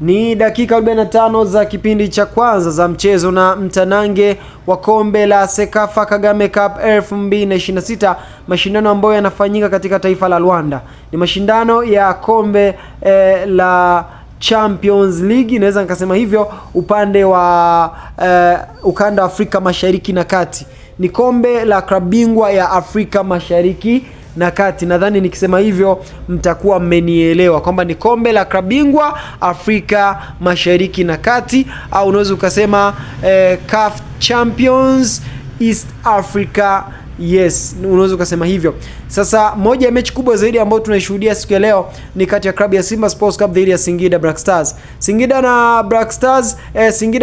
Ni dakika 45 za kipindi cha kwanza za mchezo na mtanange wa kombe la Sekafa Kagame Cup 2026, mashindano ambayo yanafanyika katika taifa la Rwanda. Ni mashindano ya kombe la Champions League, naweza nikasema hivyo, upande wa ukanda wa Afrika Mashariki na Kati. Ni kombe la klabu bingwa ya Afrika Mashariki na Kati. Nadhani nikisema hivyo mtakuwa mmenielewa kwamba ni kombe la klabu bingwa Afrika Mashariki na Kati, au unaweza ukasema CAF Champions East Africa. Yes, unaweza ukasema hivyo. Sasa moja ya mechi kubwa zaidi ambayo tunaishuhudia siku ya leo ni kati ya klabu ya Simba Sports Club dhidi ya Singida Black Stars. Singida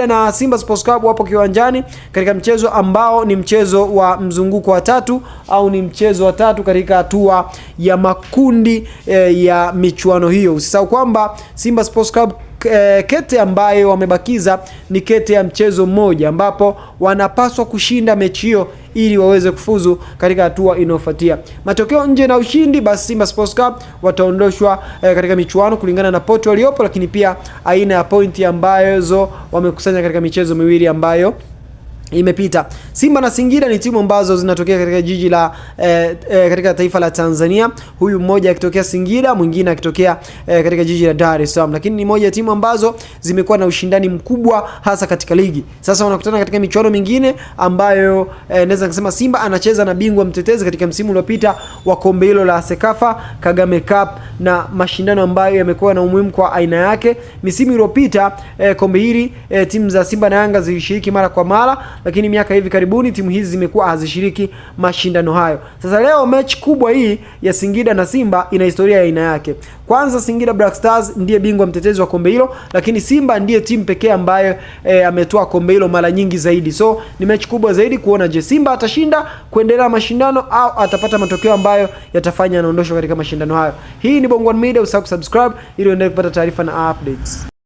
na Simba Sports Club wapo kiwanjani katika mchezo ambao ni mchezo wa mzunguko wa tatu, au ni mchezo wa tatu katika hatua ya makundi ya michuano hiyo. Usisahau kwamba Simba Sports Club kete ambayo wamebakiza ni kete ya mchezo mmoja, ambapo wanapaswa kushinda mechi hiyo ili waweze kufuzu katika hatua inayofuatia. Matokeo nje na ushindi, basi Simba Sports Club wataondoshwa katika michuano kulingana na poto waliopo, lakini pia aina ya pointi ambazo wamekusanya katika michezo miwili ambayo imepita. Simba na Singida ni timu ambazo zinatokea katika jiji la katika taifa la Tanzania. Huyu mmoja akitokea Singida, mwingine akitokea katika jiji la Dar es Salaam. Lakini ni moja ya timu ambazo zimekuwa na ushindani mkubwa hasa katika ligi. Sasa wanakutana katika michuano mingine ambayo naweza kusema Simba anacheza na bingwa mtetezi katika msimu uliopita wa kombe hilo la Sekafa Kagame Cup, na mashindano ambayo yamekuwa na umuhimu kwa aina yake. Misimu iliyopita kombe hili timu za Simba na Yanga zilishiriki mara kwa mara, lakini miaka hivi karibuni timu hizi zimekuwa hazishiriki mashindano hayo. Sasa leo mechi kubwa hii ya Singida na Simba ina historia ya aina yake. Kwanza, Singida Black Stars ndiye bingwa mtetezi wa kombe hilo, lakini Simba ndiye timu pekee ambayo ametoa kombe hilo mara nyingi zaidi. So ni mechi kubwa zaidi kuona je, Simba atashinda kuendelea mashindano au atapata matokeo ambayo yatafanya anaondoshwa katika mashindano hayo. Hii ni Bongo One Media, usahau kusubscribe ili uendelee kupata taarifa na updates.